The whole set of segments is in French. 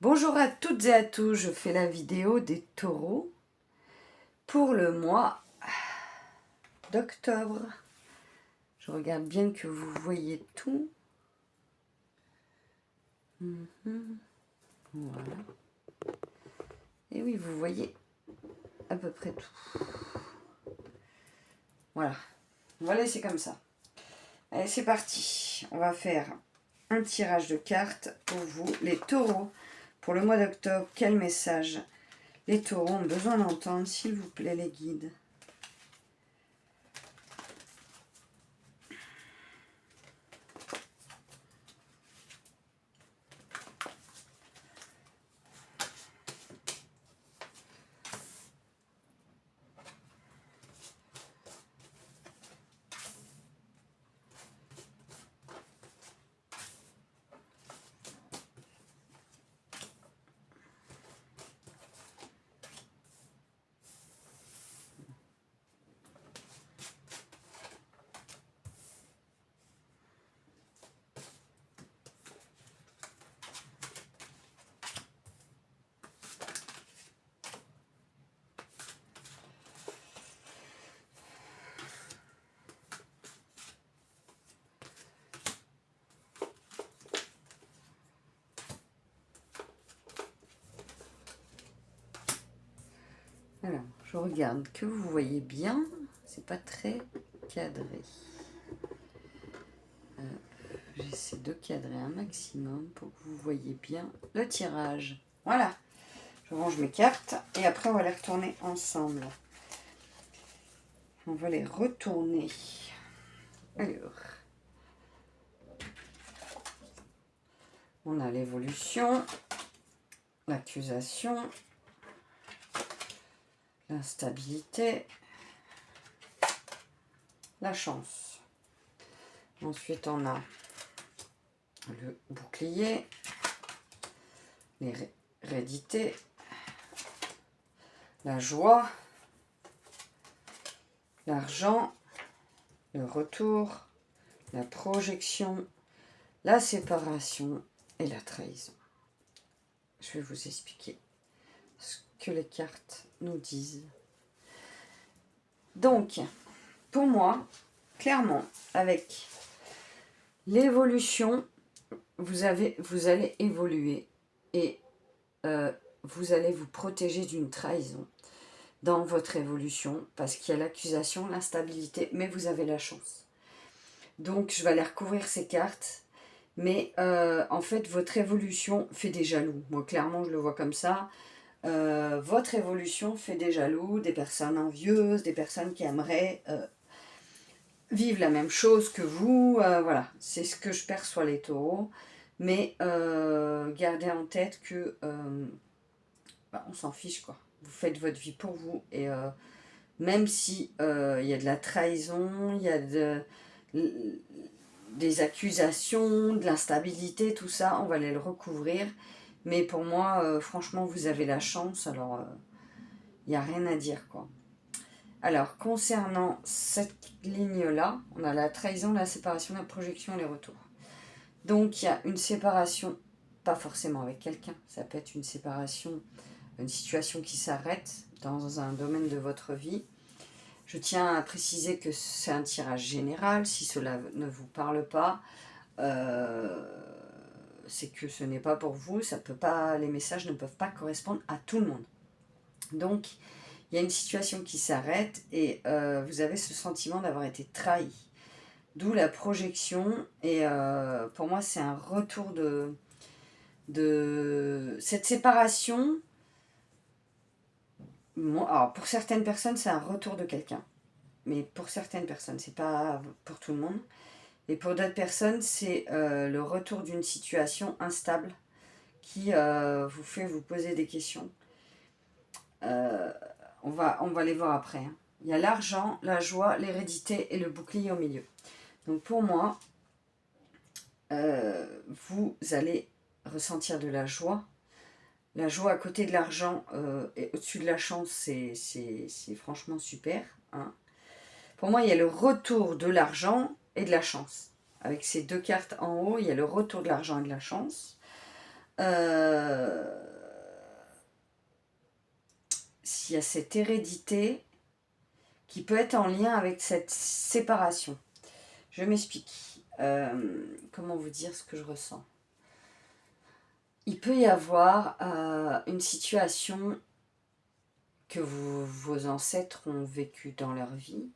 Bonjour à toutes et à tous, je fais la vidéo des taureaux pour le mois d'octobre. Je regarde bien que vous voyez tout. Voilà. Et oui, vous voyez à peu près tout. Voilà. On va laisser comme ça. Allez, c'est parti. On va faire un tirage de cartes pour vous, les taureaux. Pour le mois d'octobre, quel message les taureaux ont besoin d'entendre, s'il vous plaît, les guides? Alors, je regarde que vous voyez bien. C'est pas très cadré. J'essaie de cadrer un maximum pour que vous voyez bien le tirage. Voilà. Je range mes cartes et après on va les retourner ensemble. On va les retourner. Alors, on a l'évolution, l'accusation, l'instabilité, la chance. Ensuite, on a le bouclier, l'hérédité, la joie, l'argent, le retour, la projection, la séparation et la trahison. Je vais vous expliquer ce que les cartes nous disent. Donc, pour moi, clairement, avec l'évolution, vous allez évoluer et vous allez vous protéger d'une trahison dans votre évolution parce qu'il y a l'accusation, l'instabilité, mais vous avez la chance. Donc, je vais aller recouvrir ces cartes, mais en fait, votre évolution fait des jaloux. Moi, clairement, je le vois comme ça. Votre évolution fait des jaloux, des personnes envieuses, des personnes qui aimeraient vivre la même chose que vous. Voilà, c'est ce que je perçois les taureaux. Mais gardez en tête que on s'en fiche, quoi. Vous faites votre vie pour vous. Et même si y a de la trahison, il y a des accusations, de l'instabilité, tout ça, on va aller le recouvrir. Mais pour moi, franchement, vous avez la chance. Alors, il n'y a rien à dire, quoi. Alors, concernant cette ligne-là, on a la trahison, la séparation, la projection et les retours. Donc, il y a une séparation, pas forcément avec quelqu'un, ça peut être une séparation, une situation qui s'arrête dans un domaine de votre vie. Je tiens à préciser que c'est un tirage général, si cela ne vous parle pas, c'est que ce n'est pas pour vous, ça peut pas, les messages ne peuvent pas correspondre à tout le monde. Donc, il y a une situation qui s'arrête et vous avez ce sentiment d'avoir été trahi. D'où la projection et pour moi c'est un retour de cette séparation. Alors pour certaines personnes c'est un retour de quelqu'un, mais pour certaines personnes, c'est pas pour tout le monde. Et pour d'autres personnes c'est le retour d'une situation instable qui vous fait vous poser des questions. On va les voir après, hein. Il y a l'argent, la joie, l'hérédité et le bouclier au milieu. Donc pour moi, vous allez ressentir de la joie. La joie à côté de l'argent et au-dessus de la chance, c'est franchement super, hein. Pour moi, il y a le retour de l'argent et de la chance. Avec ces deux cartes en haut, il y a le retour de l'argent et de la chance. s'il y a cette hérédité qui peut être en lien avec cette séparation. Je m'explique. Comment vous dire ce que je ressens? Il peut y avoir une situation que vos ancêtres ont vécue dans leur vie,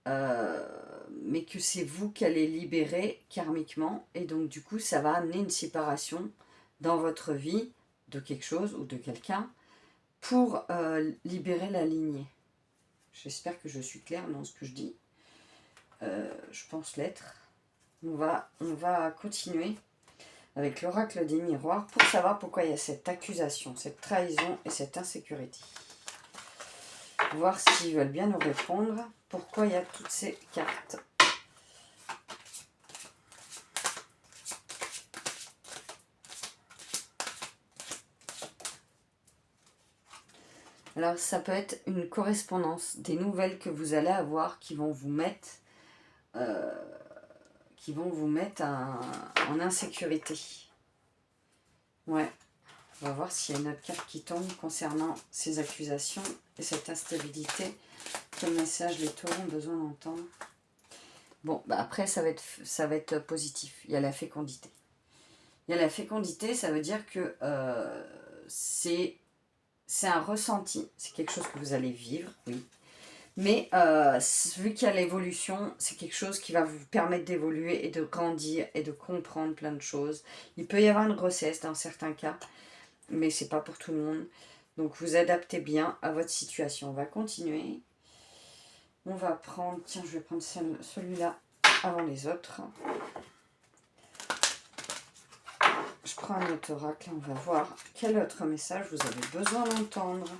mais que c'est vous qui allez libérer karmiquement, et donc du coup ça va amener une séparation dans votre vie de quelque chose ou de quelqu'un pour libérer la lignée. J'espère que je suis claire dans ce que je dis. Je pense l'être. On va continuer avec l'oracle des miroirs pour savoir pourquoi il y a cette accusation, cette trahison et cette insécurité. Voir s'ils veulent bien nous répondre. Pourquoi il y a toutes ces cartes. Alors ça peut être une correspondance, des nouvelles que vous allez avoir qui vont vous mettre, en insécurité. Ouais. On va voir s'il y a une autre carte qui tombe concernant ces accusations et cette instabilité. Quel message les taureaux ont besoin d'entendre? Bon, bah après, ça va être positif. Il y a la fécondité. Il y a la fécondité, ça veut dire que c'est un ressenti. C'est quelque chose que vous allez vivre, oui. Mais vu qu'il y a l'évolution, c'est quelque chose qui va vous permettre d'évoluer et de grandir et de comprendre plein de choses. Il peut y avoir une grossesse dans certains cas, mais c'est pas pour tout le monde. Donc vous adaptez bien à votre situation. On va continuer. On va prendre, tiens, je vais prendre celui-là avant les autres. Je prends un autre oracle, on va voir quel autre message vous avez besoin d'entendre.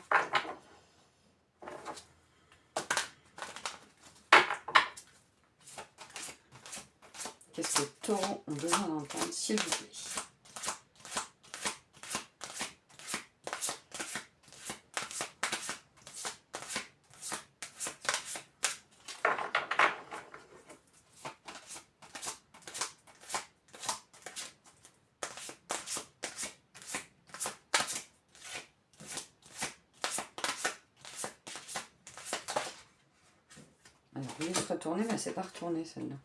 Qu'est-ce que les taureaux ont besoin d'entendre, s'il vous plaît? Alors, je vais se retourner, mais c'est pas retourné celle-là.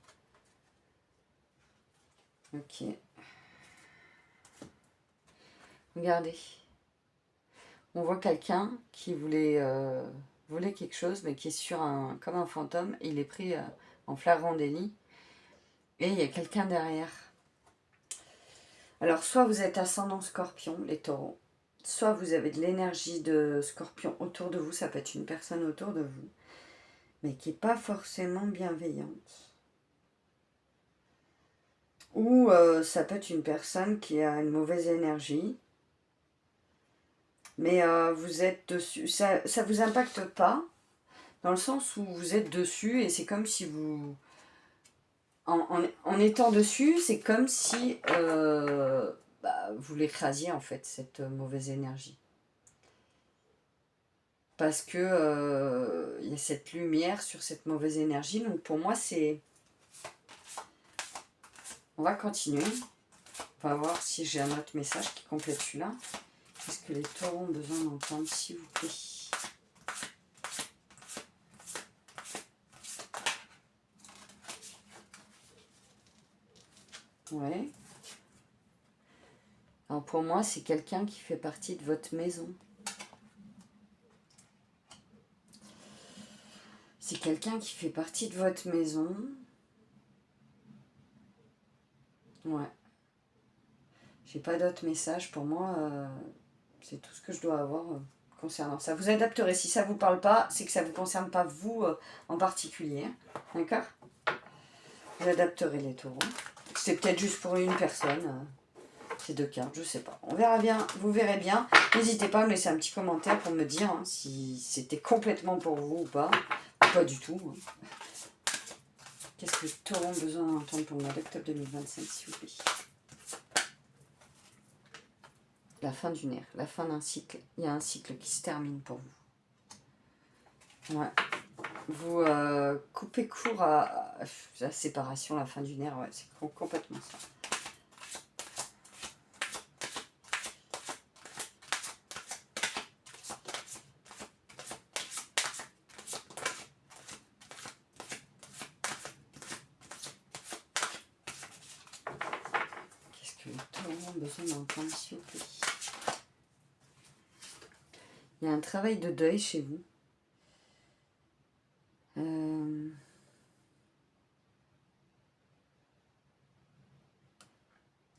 Ok. Regardez. On voit quelqu'un qui voulait voler quelque chose, mais qui est sur comme un fantôme. Et il est pris en flagrant délit. Et il y a quelqu'un derrière. Alors, soit vous êtes ascendant scorpion, les taureaux. Soit vous avez de l'énergie de scorpion autour de vous. Ça peut être une personne autour de vous. Mais qui n'est pas forcément bienveillante. Ou ça peut être une personne qui a une mauvaise énergie. Mais vous êtes dessus. Ça ne vous impacte pas. Dans le sens où vous êtes dessus. Et c'est comme si vous... En étant dessus, c'est comme si vous l'écrasiez en fait, cette mauvaise énergie. Parce que y a cette lumière sur cette mauvaise énergie. Donc pour moi, c'est... On va continuer. On va voir si j'ai un autre message qui complète celui-là. Qu'est-ce que les taureaux ont besoin d'entendre, s'il vous plaît? Ouais. Alors pour moi, c'est quelqu'un qui fait partie de votre maison. C'est quelqu'un qui fait partie de votre maison. Ouais. J'ai pas d'autres messages. Pour moi, c'est tout ce que je dois avoir concernant ça. Vous adapterez. Si ça vous parle pas, c'est que ça vous concerne pas vous en particulier. D'accord? Vous adapterez les taureaux. C'est peut-être juste pour une personne. Ces deux cartes, je sais pas. On verra bien. Vous verrez bien. N'hésitez pas à me laisser un petit commentaire pour me dire si c'était complètement pour vous ou pas. Pas du tout. Qu'est-ce que les taureaux ont besoin d'entendre pour le mois d'octobre 2025, s'il vous plaît? La fin d'une ère, la fin d'un cycle. Il y a un cycle qui se termine pour vous. Ouais. Vous coupez court à la séparation, la fin d'une ère. Ouais, c'est complètement ça. que les taureaux ont besoin d'entendre, s'il vous plaît. Il y a un travail de deuil chez vous.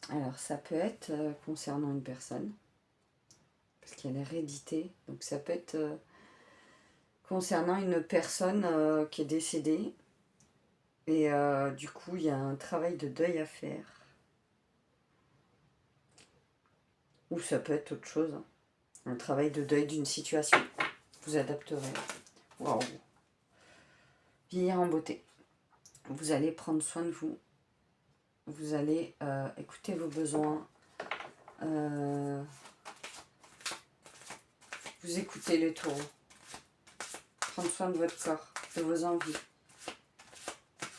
Alors, ça peut être concernant une personne, parce qu'il y a l'hérédité. Donc, ça peut être concernant une personne qui est décédée. Et du coup, il y a un travail de deuil à faire. Ou ça peut être autre chose. Hein. Un travail de deuil d'une situation. Vous adapterez. Waouh. Vieillir en beauté. Vous allez prendre soin de vous. Vous allez écouter vos besoins. Vous écoutez les taureaux. Prendre soin de votre corps, de vos envies.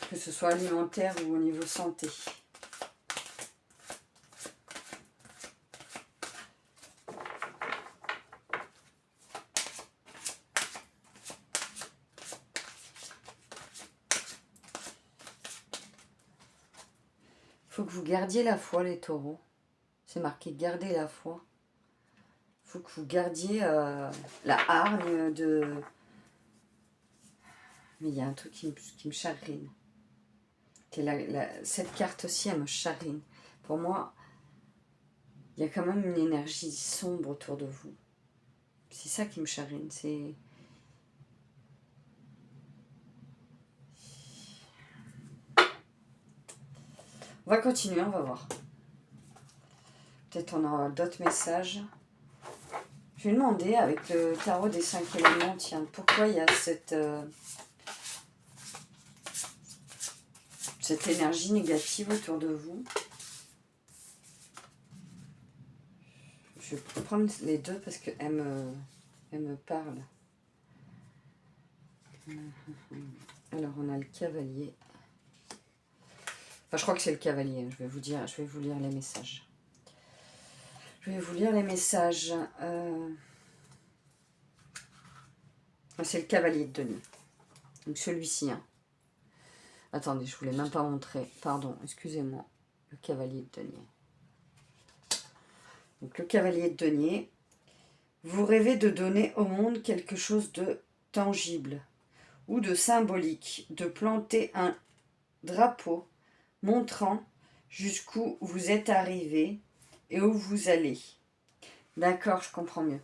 Que ce soit alimentaire ou au niveau santé. Il faut que vous gardiez la foi, les taureaux. C'est marqué garder la foi. Il faut que vous gardiez la hargne de... Mais il y a un truc qui me chagrine. Cette carte-ci, elle me chagrine. Pour moi, il y a quand même une énergie sombre autour de vous. C'est ça qui me chagrine. C'est... On va continuer, on va voir. Peut-être on aura d'autres messages. Je vais demander avec le tarot des 5 éléments, tiens, pourquoi il y a cette énergie négative autour de vous. Je vais prendre les deux parce qu'elles me parlent. Alors on a le cavalier. Enfin, je crois que c'est le cavalier. Je vais vous lire les messages. Je vais vous lire les messages. C'est le cavalier de denier. Donc celui-ci. Hein. Attendez, je ne vous l'ai même pas montré. Pardon, excusez-moi. Le cavalier de denier. Donc le cavalier de denier. Vous rêvez de donner au monde quelque chose de tangible ou de symbolique. De planter un drapeau montrant jusqu'où vous êtes arrivé et où vous allez. D'accord, je comprends mieux.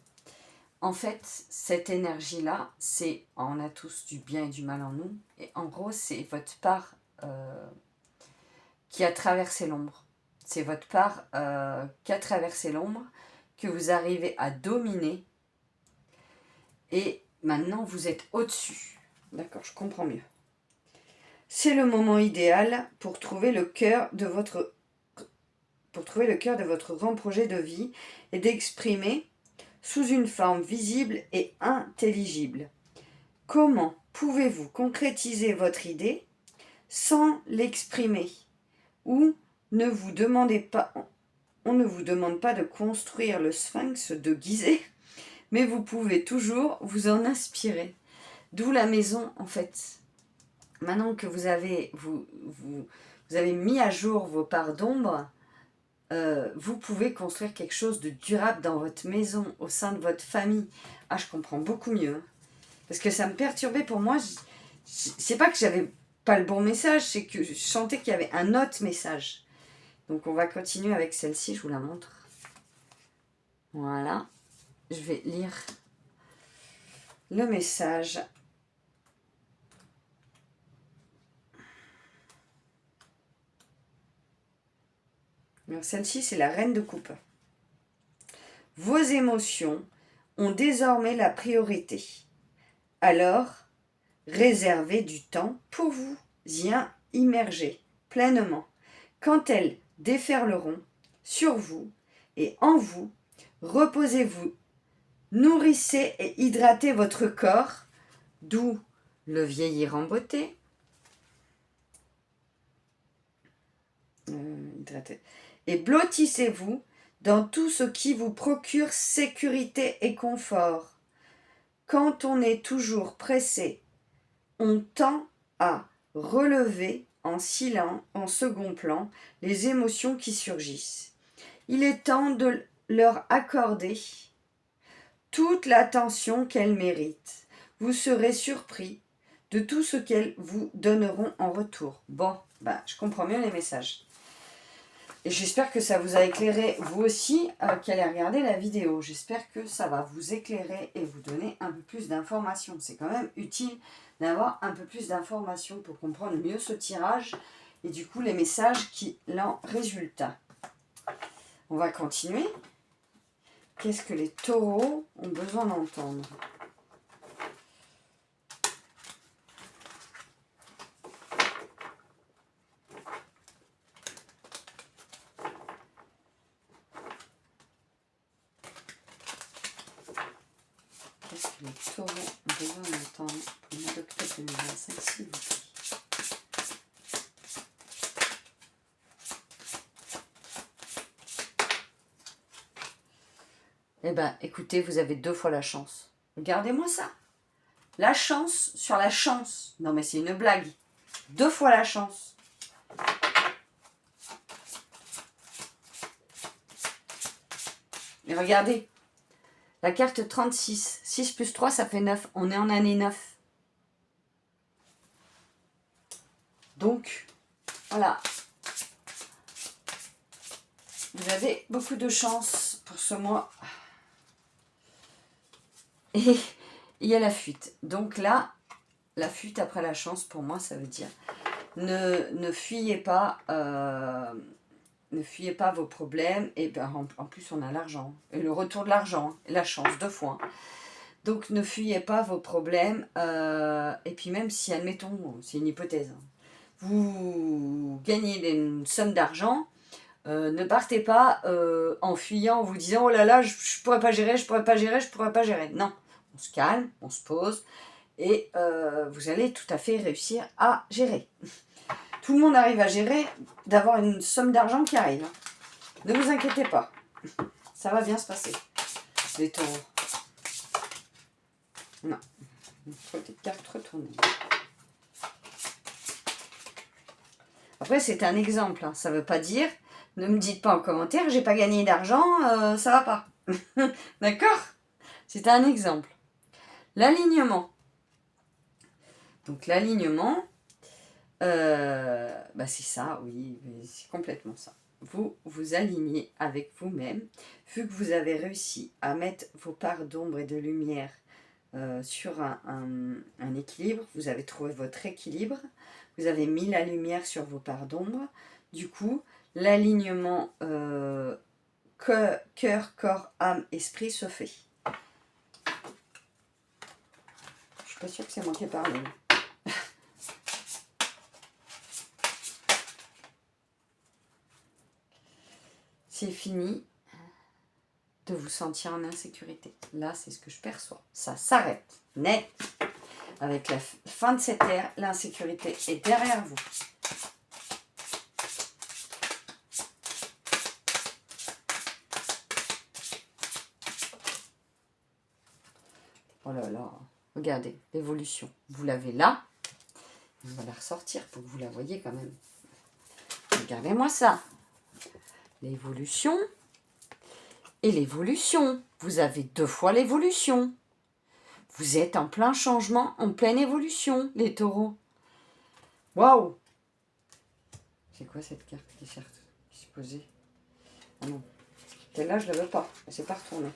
En fait, cette énergie-là, c'est, on a tous du bien et du mal en nous, et en gros, c'est votre part qui a traversé l'ombre. C'est votre part qui a traversé l'ombre, que vous arrivez à dominer, et maintenant, vous êtes au-dessus. D'accord, je comprends mieux. C'est le moment idéal pour trouver le cœur de votre grand projet de vie et d'exprimer sous une forme visible et intelligible. Comment pouvez-vous concrétiser votre idée sans l'exprimer? Ou on ne vous demande pas de construire le sphinx de Gizeh, mais vous pouvez toujours vous en inspirer. D'où la maison, en fait. Maintenant que vous avez mis à jour vos parts d'ombre, vous pouvez construire quelque chose de durable dans votre maison, au sein de votre famille. Ah, je comprends beaucoup mieux. Hein. Parce que ça me perturbait pour moi. C'est pas que j'avais pas le bon message, c'est que je sentais qu'il y avait un autre message. Donc on va continuer avec celle-ci, je vous la montre. Voilà. Je vais lire le message. Donc celle-ci, c'est la reine de coupe. Vos émotions ont désormais la priorité. Alors, réservez du temps pour vous y immerger pleinement. Quand elles déferleront sur vous et en vous, reposez-vous, nourrissez et hydratez votre corps, d'où le vieillir en beauté. Et blottissez-vous dans tout ce qui vous procure sécurité et confort. Quand on est toujours pressé, on tend à relever en silence, en second plan, les émotions qui surgissent. Il est temps de leur accorder toute l'attention qu'elles méritent. Vous serez surpris de tout ce qu'elles vous donneront en retour. Bon, je comprends mieux les messages. Et j'espère que ça vous a éclairé, vous aussi, qui allez regarder la vidéo. J'espère que ça va vous éclairer et vous donner un peu plus d'informations. C'est quand même utile d'avoir un peu plus d'informations pour comprendre mieux ce tirage et du coup les messages qui en résultent. On va continuer. Qu'est-ce que les taureaux ont besoin d'entendre ? Qu'est-ce que les taureaux ont besoin d'entendre pour le mois d'octobre 2025, s'il vous plaît ? Eh bien, écoutez, vous avez 2 fois la chance. Regardez-moi ça. La chance sur la chance. Non, mais c'est une blague. 2 fois la chance. Et regardez. La carte 36. 6 plus 3, ça fait 9. On est en année 9. Donc, voilà. Vous avez beaucoup de chance pour ce mois. Et il y a la fuite. Donc là, la fuite après la chance, pour moi, ça veut dire ne fuyez pas, vos problèmes. Et en plus, on a l'argent. Et le retour de l'argent, et la chance, 2 fois. Donc, ne fuyez pas vos problèmes. Et puis même si, admettons, c'est une hypothèse, vous gagnez une somme d'argent, ne partez pas en fuyant, en vous disant « Oh là là, je ne pourrais pas gérer, je ne pourrais pas gérer, je ne pourrais pas gérer. » Non, on se calme, on se pose et vous allez tout à fait réussir à gérer. Tout le monde arrive à gérer d'avoir une somme d'argent qui arrive. Ne vous inquiétez pas, ça va bien se passer. Les taureaux. Non, des cartes retournées. Après, c'est un exemple, hein. Ça ne veut pas dire... Ne me dites pas en commentaire, j'ai pas gagné d'argent, ça va pas. D'accord ? C'est un exemple. L'alignement. Donc l'alignement, c'est ça, oui, c'est complètement ça. Vous vous alignez avec vous-même, vu que vous avez réussi à mettre vos parts d'ombre et de lumière sur un équilibre, vous avez trouvé votre équilibre, vous avez mis la lumière sur vos parts d'ombre, du coup, l'alignement cœur, corps, âme, esprit se fait. Je suis pas sûre que c'est moi qui ai parlé. C'est fini de vous sentir en insécurité. Là, c'est ce que je perçois. Ça s'arrête net. Avec la fin de cette ère, l'insécurité est derrière vous. Oh là là, regardez, l'évolution. Vous l'avez là. On va la ressortir pour que vous la voyez quand même. Regardez-moi ça. L'évolution et l'évolution. Vous avez 2 fois l'évolution. Vous êtes en plein changement, en pleine évolution, les taureaux. Waouh! C'est quoi cette carte qui s'est posée? Ah non, celle-là, je ne la veux pas. Elle ne s'est pas retournée.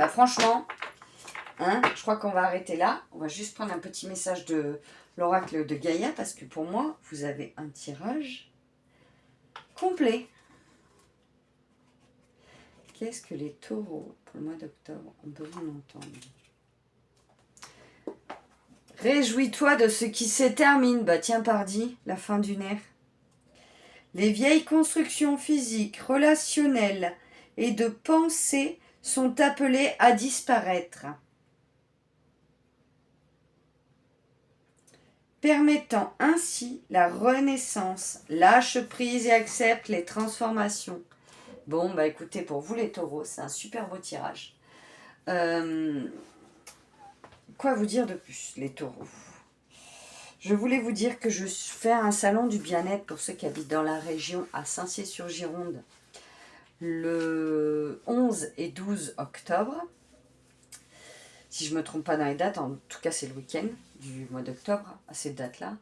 Franchement, je crois qu'on va arrêter là. On va juste prendre un petit message de l'oracle de Gaïa parce que pour moi, vous avez un tirage complet. Qu'est-ce que les taureaux pour le mois d'octobre ont besoin d'entendre? Réjouis-toi de ce qui se termine. Tiens, pardi, la fin d'une ère. Les vieilles constructions physiques, relationnelles et de pensée sont appelées à disparaître, permettant ainsi la renaissance. Lâche prise et accepte les transformations. Bon, écoutez, pour vous les taureaux, c'est un super beau tirage. Quoi vous dire de plus, les taureaux? Je voulais vous dire que je fais un salon du bien-être pour ceux qui habitent dans la région à Saint-Cyr-sur-Gironde le 11 et 12 octobre. Si je ne me trompe pas dans les dates, en tout cas c'est le week-end du mois d'octobre, à cette date-là.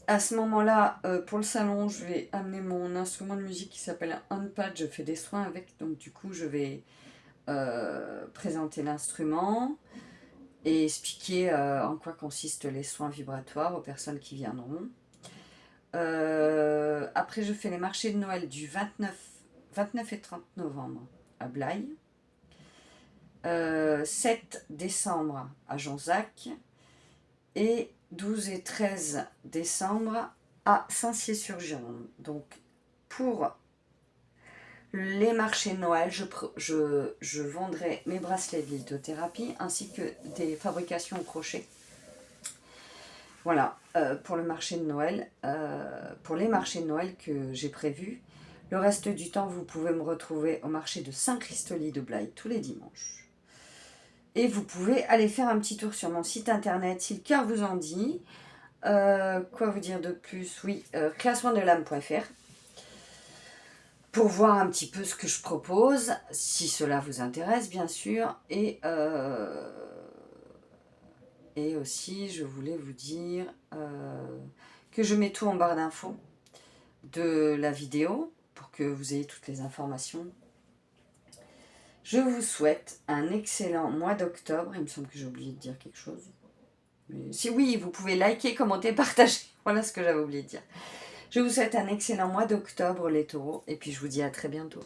À ce moment-là, pour le salon, je vais amener mon instrument de musique qui s'appelle un handpad. Je fais des soins avec, donc du coup je vais présenter l'instrument et expliquer en quoi consistent les soins vibratoires aux personnes qui viendront. Après, je fais les marchés de Noël du 29 et 30 novembre à Blaye. 7 décembre à Jonzac. Et 12 et 13 décembre à Saint-Cier-sur-Gironde. Donc, pour les marchés de Noël, je vendrai mes bracelets de lithothérapie ainsi que des fabrications au crochet. Voilà, pour le marché de Noël, pour les marchés de Noël que j'ai prévus. Le reste du temps, vous pouvez me retrouver au marché de Saint-Christoly de Blaye tous les dimanches. Et vous pouvez aller faire un petit tour sur mon site internet si le cœur vous en dit. Quoi vous dire de plus? Oui, classewonderland.fr pour voir un petit peu ce que je propose, si cela vous intéresse bien sûr. Et aussi, je voulais vous dire que je mets tout en barre d'infos de la vidéo pour que vous ayez toutes les informations. Je vous souhaite un excellent mois d'octobre. Il me semble que j'ai oublié de dire quelque chose. Mais si oui, vous pouvez liker, commenter, partager. Voilà ce que j'avais oublié de dire. Je vous souhaite un excellent mois d'octobre les taureaux et puis je vous dis à très bientôt.